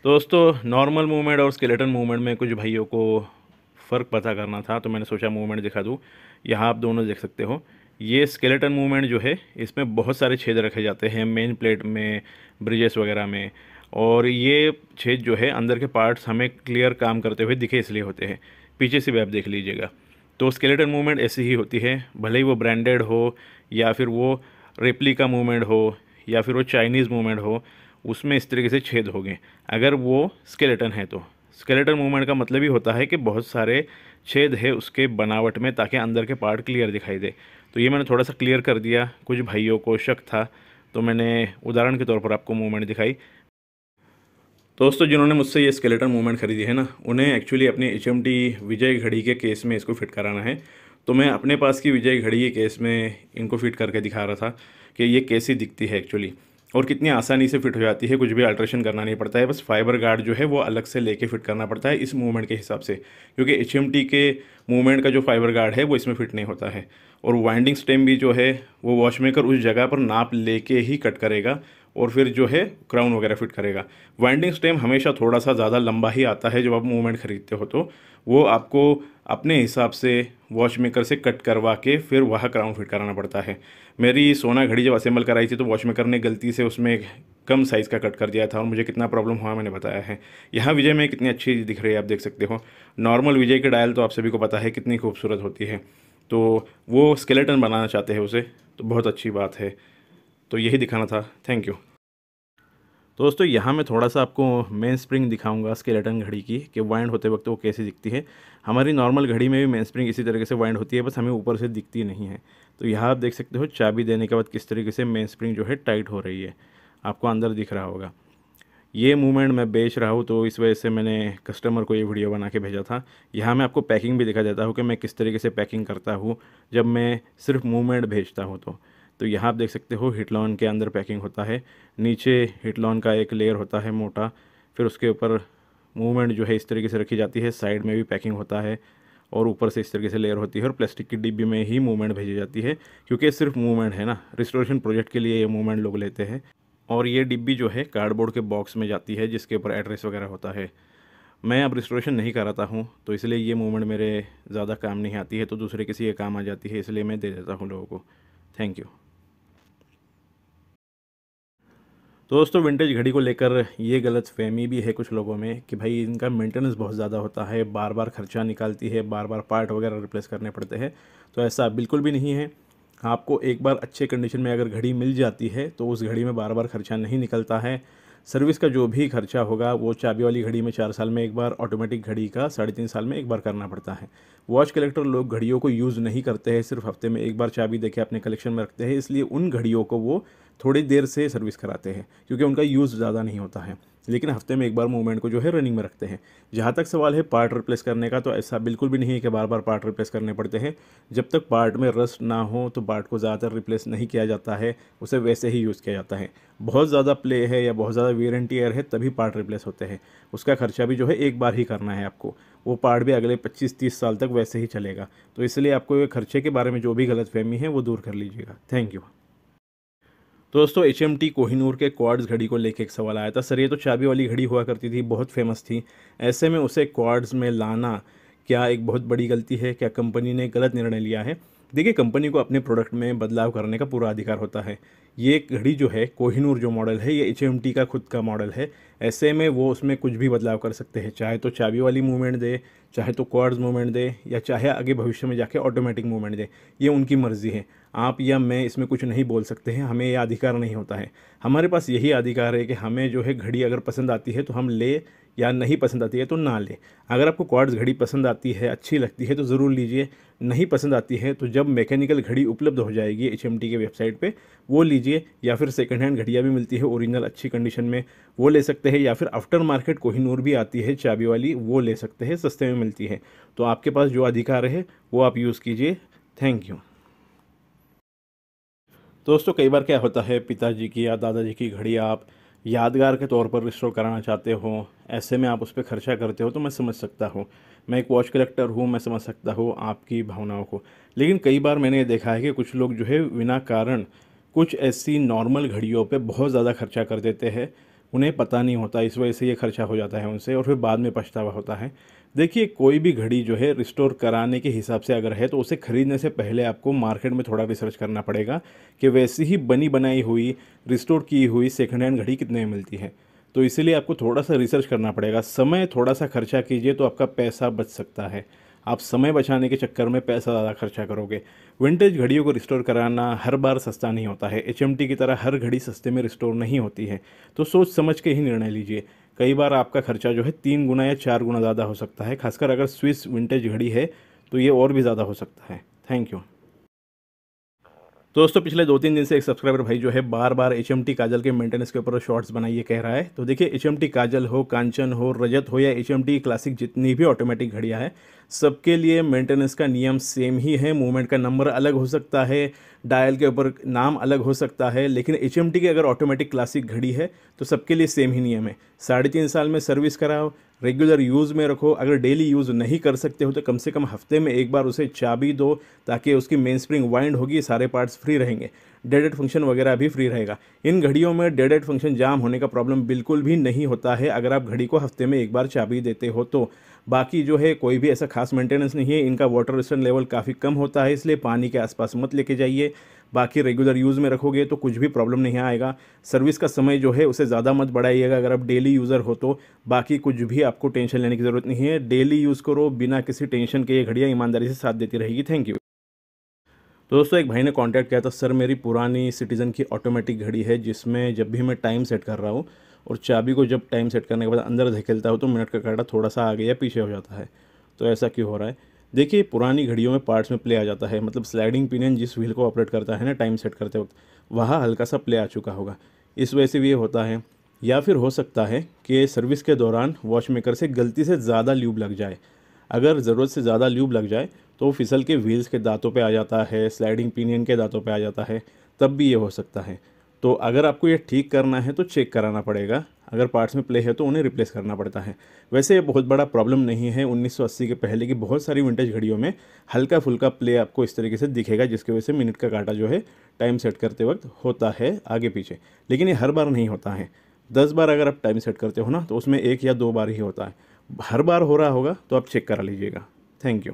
दोस्तों normal movement और skeleton movement में कुछ भाइयों को फ़र्क पता करना था, तो मैंने सोचा मूवमेंट दिखा दूँ। यहाँ आप दोनों देख सकते हो। ये स्केलेटन मूवमेंट जो है इसमें बहुत सारे छेद रखे जाते हैं मेन प्लेट में, ब्रिजेस वगैरह में। और ये छेद जो है अंदर के पार्ट्स हमें क्लियर काम करते हुए दिखे इसलिए होते हैं। पीछे से भी आप देख लीजिएगा। तो स्केलेटन मूवमेंट ऐसी ही होती है, भले ही वो ब्रांडेड हो या फिर वो रेप्लिका मूवमेंट हो या फिर वो चाइनीज़ मूवमेंट हो, उसमें इस तरीके से छेद होंगे अगर वो स्केलेटन है तो। स्केलेटन मूवमेंट का मतलब ही होता है कि बहुत सारे छेद है उसके बनावट में, ताकि अंदर के पार्ट क्लियर दिखाई दे। तो ये मैंने थोड़ा सा क्लियर कर दिया, कुछ भाइयों को शक था तो मैंने उदाहरण के तौर पर आपको मूवमेंट दिखाई। दोस्तों जिन्होंने मुझसे ये स्केलेटन मूवमेंट खरीदी है ना, उन्हें एक्चुअली अपनी एचएमटी विजय घड़ी के केस में इसको फिट कराना है। तो मैं अपने पास की विजय घड़ी के केस में इनको फिट करके दिखा रहा था कि ये कैसी दिखती है एक्चुअली, और कितनी आसानी से फिट हो जाती है। कुछ भी अल्ट्रेशन करना नहीं पड़ता है, बस फाइबर गार्ड जो है वो अलग से लेके फिट करना पड़ता है इस मूवमेंट के हिसाब से, क्योंकि एचएमटी के मूवमेंट का जो फाइबर गार्ड है वो इसमें फिट नहीं होता है। और वाइंडिंग स्टेम भी जो है वो वॉचमेकर उस जगह पर नाप लेके ही कट करेगा और फिर जो है क्राउन वगैरह फिट करेगा। वाइंडिंग स्टेम हमेशा थोड़ा सा ज़्यादा लंबा ही आता है जब आप मूवमेंट खरीदते हो, तो वो आपको अपने हिसाब से वॉच मेकर से कट करवा के फिर वह क्राउन फिट कराना पड़ता है। मेरी सोना घड़ी जब असेंबल कराई थी तो वॉच मेकर ने गलती से उसमें कम साइज़ का कट कर दिया था और मुझे कितना प्रॉब्लम हुआ मैंने बताया है। यहाँ विजय में कितनी अच्छी दिख रही है आप देख सकते हो। नॉर्मल विजय की डायल तो आप सभी को पता है कितनी खूबसूरत होती है, तो वो स्केलेटन बनाना चाहते हैं उसे, तो बहुत अच्छी बात है। तो यही दिखाना था, थैंक यू। तो दोस्तों यहाँ मैं थोड़ा सा आपको मेन स्प्रिंग दिखाऊंगा स्केलेटन घड़ी की, कि वाइंड होते वक्त वो कैसी दिखती है। हमारी नॉर्मल घड़ी में भी मेन स्प्रिंग इसी तरीके से वाइंड होती है, बस हमें ऊपर से दिखती नहीं है। तो यहाँ आप देख सकते हो चाबी देने के बाद किस तरीके से मेन स्प्रिंग जो है टाइट हो रही है, आपको अंदर दिख रहा होगा। ये मूवमेंट मैं बेच रहा हूँ तो इस वजह से मैंने कस्टमर को ये वीडियो बना के भेजा था। यहाँ मैं आपको पैकिंग भी दिखा देता हूँ कि मैं किस तरीके से पैकिंग करता हूँ जब मैं सिर्फ मूवमेंट भेजता हूँ। तो यहाँ आप देख सकते हो हिटलॉन के अंदर पैकिंग होता है, नीचे हिटलॉन का एक लेयर होता है मोटा, फिर उसके ऊपर मूवमेंट जो है इस तरीके से रखी जाती है, साइड में भी पैकिंग होता है और ऊपर से इस तरीके से लेयर होती है, और प्लास्टिक की डिब्बी में ही मूवमेंट भेजी जाती है, क्योंकि सिर्फ मूवमेंट है ना, रिस्टोरेशन प्रोजेक्ट के लिए ये मूवमेंट लोग लेते हैं। और ये डिब्बी जो है कार्डबोर्ड के बॉक्स में जाती है जिसके ऊपर एड्रेस वगैरह होता है। मैं अब रिस्टोरेशन नहीं कराता हूँ तो इसलिए ये मूवमेंट मेरे ज़्यादा काम नहीं आती है, तो दूसरे किसी के काम आ जाती है, इसलिए मैं दे देता हूँ लोगों को। Thank you. तो दोस्तों विंटेज घड़ी को लेकर ये गलत फहमी भी है कुछ लोगों में कि भाई इनका मेंटेनेंस बहुत ज़्यादा होता है, बार बार खर्चा निकालती है, बार बार पार्ट वगैरह रिप्लेस करने पड़ते हैं। तो ऐसा बिल्कुल भी नहीं है। आपको एक बार अच्छे कंडीशन में अगर घड़ी मिल जाती है तो उस घड़ी में बार बार खर्चा नहीं निकलता है। सर्विस का जो भी खर्चा होगा वो चाबी वाली घड़ी में 4 साल में एक बार, ऑटोमेटिक घड़ी का 3.5 साल में एक बार करना पड़ता है। वॉच कलेक्टर लोग घड़ियों को यूज़ नहीं करते हैं, सिर्फ हफ्ते में एक बार चाबी देके अपने कलेक्शन में रखते हैं, इसलिए उन घड़ियों को वो थोड़ी देर से सर्विस कराते हैं क्योंकि उनका यूज़ ज़्यादा नहीं होता है, लेकिन हफ्ते में एक बार मूवमेंट को जो है रनिंग में रखते हैं। जहाँ तक सवाल है पार्ट रिप्लेस करने का, तो ऐसा बिल्कुल भी नहीं है कि बार बार पार्ट रिप्लेस करने पड़ते हैं। जब तक पार्ट में रस्ट ना हो तो पार्ट को ज़्यादातर रिप्लेस नहीं किया जाता है, उसे वैसे ही यूज़ किया जाता है। बहुत ज़्यादा प्ले है या बहुत ज़्यादा वेयर एंड टियर है तभी पार्ट रिप्लेस होते हैं, उसका खर्चा भी जो है एक बार ही करना है आपको, वो पार्ट भी अगले 25-30 साल तक वैसे ही चलेगा। तो इसलिए आपको ये खर्चे के बारे में जो भी गलतफहमी है वो दूर कर लीजिएगा। Thank you. तो दोस्तों एच कोहिनूर के क्वार्ट्ज घड़ी को लेके एक सवाल आया था, सर ये तो चाबी वाली घड़ी हुआ करती थी, बहुत फेमस थी, ऐसे में उसे क्वार्ट्ज में लाना क्या एक बहुत बड़ी गलती है, क्या कंपनी ने गलत निर्णय लिया है? देखिए कंपनी को अपने प्रोडक्ट में बदलाव करने का पूरा अधिकार होता है। ये घड़ी जो है कोहिनूर जो मॉडल है ये एच का खुद का मॉडल है, ऐसे में वो उसमें कुछ भी बदलाव कर सकते हैं, चाहे तो चाबी वाली मूवमेंट दे, चाहे तो क्वार्ट्ज मूवमेंट दे, या चाहे आगे भविष्य में जाके ऑटोमेटिक मूवमेंट दे, ये उनकी मर्ज़ी है। आप या मैं इसमें कुछ नहीं बोल सकते हैं, हमें यह अधिकार नहीं होता है। हमारे पास यही अधिकार है कि हमें जो है घड़ी अगर पसंद आती है तो हम ले, या नहीं पसंद आती है तो ना ले। अगर आपको क्वार्ट्ज घड़ी पसंद आती है, अच्छी लगती है तो ज़रूर लीजिए, नहीं पसंद आती है तो जब मैकेनिकल घड़ी उपलब्ध हो जाएगी एच के वेबसाइट पे वो लीजिए, या फिर सेकंड हैंड घड़ियाँ भी मिलती है ओरिजिनल अच्छी कंडीशन में, वो ले सकते हैं, या फिर आफ्टर मार्केट कोहिनूर भी आती है चाबी वाली, वो ले सकते हैं, सस्ते में मिलती है। तो आपके पास जो अधिकार है वो आप यूज़ कीजिए। Thank you. दोस्तों कई बार क्या होता है, पिताजी की या दादाजी की घड़ी आप यादगार के तौर पर रिस्टोर कराना चाहते हो, ऐसे में आप उस पर खर्चा करते हो, तो मैं समझ सकता हूँ। मैं एक वॉच कलेक्टर हूँ, मैं समझ सकता हूँ आपकी भावनाओं को। लेकिन कई बार मैंने ये देखा है कि कुछ लोग जो है बिना कारण कुछ ऐसी नॉर्मल घड़ियों पे बहुत ज़्यादा खर्चा कर देते हैं, उन्हें पता नहीं होता, इस वजह से ये खर्चा हो जाता है उनसे और फिर बाद में पछतावा होता है। देखिए, कोई भी घड़ी जो है रिस्टोर कराने के हिसाब से अगर है तो उसे ख़रीदने से पहले आपको मार्केट में थोड़ा रिसर्च करना पड़ेगा कि वैसी ही बनी बनाई हुई रिस्टोर की हुई सेकंड हैंड घड़ी कितने में मिलती है। तो इसीलिए आपको थोड़ा सा रिसर्च करना पड़ेगा, समय थोड़ा सा खर्चा कीजिए तो आपका पैसा बच सकता है। आप समय बचाने के चक्कर में पैसा ज़्यादा खर्चा करोगे। विंटेज घड़ियों को रिस्टोर कराना हर बार सस्ता नहीं होता है, एचएमटी की तरह हर घड़ी सस्ते में रिस्टोर नहीं होती है। तो सोच समझ के ही निर्णय लीजिए। कई बार आपका खर्चा जो है 3 गुना या 4 गुना ज़्यादा हो सकता है, खासकर अगर स्विस विंटेज घड़ी है तो ये और भी ज़्यादा हो सकता है। Thank you. तो दोस्तों, पिछले 2-3 दिन से एक सब्सक्राइबर भाई जो है बार बार एचएमटी काजल के मेंटेनेंस के ऊपर शॉर्ट्स बनाइए कह रहा है। तो देखिए, एचएमटी काजल हो, कांचन हो, रजत हो या एचएमटी क्लासिक जितनी भी ऑटोमेटिक घड़ियां हैं, सबके लिए मेंटेनेंस का नियम सेम ही है। मूवमेंट का नंबर अलग हो सकता है, डायल के ऊपर नाम अलग हो सकता है, लेकिन एचएमटी की अगर ऑटोमेटिक क्लासिक घड़ी है तो सबके लिए सेम ही नियम है। 3.5 साल में सर्विस कराओ, रेगुलर यूज़ में रखो। अगर डेली यूज़ नहीं कर सकते हो तो कम से कम हफ्ते में एक बार उसे चाबी दो, ताकि उसकी मेन स्प्रिंग वाइंड होगी, सारे पार्ट्स फ्री रहेंगे, डेडेड फंक्शन वगैरह भी फ्री रहेगा। इन घड़ियों में डेडेड फंक्शन जाम होने का प्रॉब्लम बिल्कुल भी नहीं होता है अगर आप घड़ी को हफ्ते में एक बार चाबी देते हो तो। बाकी जो है कोई भी ऐसा खास मेंटेनेंस नहीं है। इनका वाटर रेजिस्टेंस लेवल काफ़ी कम होता है, इसलिए पानी के आसपास मत लेके जाइए। बाकी रेगुलर यूज़ में रखोगे तो कुछ भी प्रॉब्लम नहीं आएगा। सर्विस का समय जो है उसे ज़्यादा मत बढ़ाइएगा अगर आप डेली यूज़र हो तो। बाकी कुछ भी आपको टेंशन लेने की ज़रूरत नहीं है, डेली यूज़ करो बिना किसी टेंशन के। ये घड़ियाँ ईमानदारी से साथ देती रहेगी। Thank you. तो दोस्तों, एक भाई ने कांटेक्ट किया था, सर मेरी पुरानी सिटीज़न की ऑटोमेटिक घड़ी है जिसमें जब भी मैं टाइम सेट कर रहा हूँ और चाबी को जब टाइम सेट करने के बाद अंदर धकेलता हूँ तो मिनट का कांटा थोड़ा सा आगे या पीछे हो जाता है, तो ऐसा क्यों हो रहा है। देखिए, पुरानी घड़ियों में पार्ट्स में प्ले आ जाता है, मतलब स्लाइडिंग पिनियन जिस व्हील को ऑपरेट करता है ना टाइम सेट करते वक्त, वहाँ हल्का सा प्ले आ चुका होगा, इस वजह से भी ये होता है। या फिर हो सकता है कि सर्विस के दौरान वॉच मेकर से गलती से ज़्यादा ल्यूब लग जाए। अगर ज़रूरत से ज़्यादा ल्यूब लग जाए तो वो फिसल के व्हील्स के दांतों पे आ जाता है, स्लाइडिंग पिनियन के दांतों पे आ जाता है, तब भी ये हो सकता है। तो अगर आपको ये ठीक करना है तो चेक कराना पड़ेगा। अगर पार्ट्स में प्ले है तो उन्हें रिप्लेस करना पड़ता है। वैसे ये बहुत बड़ा प्रॉब्लम नहीं है। 1980 के पहले की बहुत सारी विंटेज घड़ियों में हल्का फुल्का प्ले आपको इस तरीके से दिखेगा, जिसकी वजह से मिनट का कांटा जो है टाइम सेट करते वक्त होता है आगे पीछे, लेकिन ये हर बार नहीं होता है। 10 बार अगर आप टाइम सेट करते हो ना तो उसमें 1 या 2 बार ही होता है। हर बार हो रहा होगा तो आप चेक करा लीजिएगा। Thank you.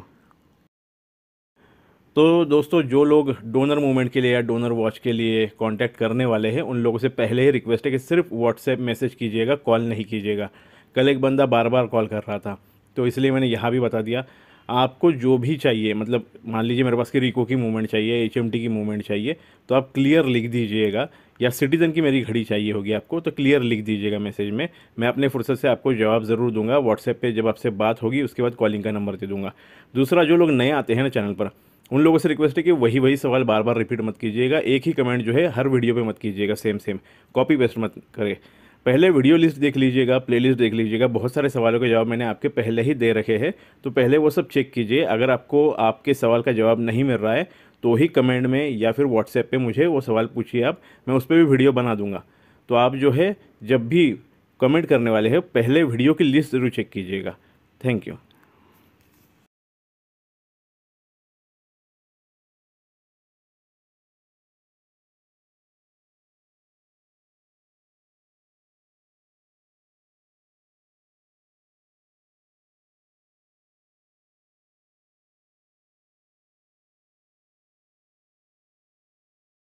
तो दोस्तों, जो लोग डोनर मूवमेंट के लिए या डोनर वॉच के लिए कांटेक्ट करने वाले हैं उन लोगों से पहले ही रिक्वेस्ट है कि सिर्फ व्हाट्सएप मैसेज कीजिएगा, कॉल नहीं कीजिएगा। कल एक बंदा बार बार कॉल कर रहा था, तो इसलिए मैंने यहाँ भी बता दिया। आपको जो भी चाहिए, मतलब मान लीजिए मेरे पास की रिको की मूवमेंट चाहिए, एचएमटी की मूवमेंट चाहिए, तो आप क्लियर लिख दीजिएगा। या सिटीज़न की मेरी घड़ी चाहिए होगी आपको तो क्लियर लिख दीजिएगा मैसेज में। मैं अपने फुर्सत से आपको जवाब ज़रूर दूंगा। व्हाट्सएप पे जब आपसे बात होगी उसके बाद कॉलिंग का नंबर दे दूंगा। दूसरा, जो लोग नए आते हैं ना चैनल पर, उन लोगों से रिक्वेस्ट है कि वही वही सवाल बार बार रिपीट मत कीजिएगा। एक ही कमेंट जो है हर वीडियो पे मत कीजिएगा, सेम सेम कॉपी पेस्ट मत करें। पहले वीडियो लिस्ट देख लीजिएगा, प्लेलिस्ट देख लीजिएगा। बहुत सारे सवालों के जवाब मैंने आपके पहले ही दे रखे हैं, तो पहले वो सब चेक कीजिए। अगर आपको आपके सवाल का जवाब नहीं मिल रहा है तो ही कमेंट में या फिर व्हाट्सएप पे मुझे वो सवाल पूछिए आप, मैं उस पर भी वीडियो बना दूंगा। तो आप जो है जब भी कमेंट करने वाले हैं पहले वीडियो की लिस्ट ज़रूर चेक कीजिएगा। Thank you.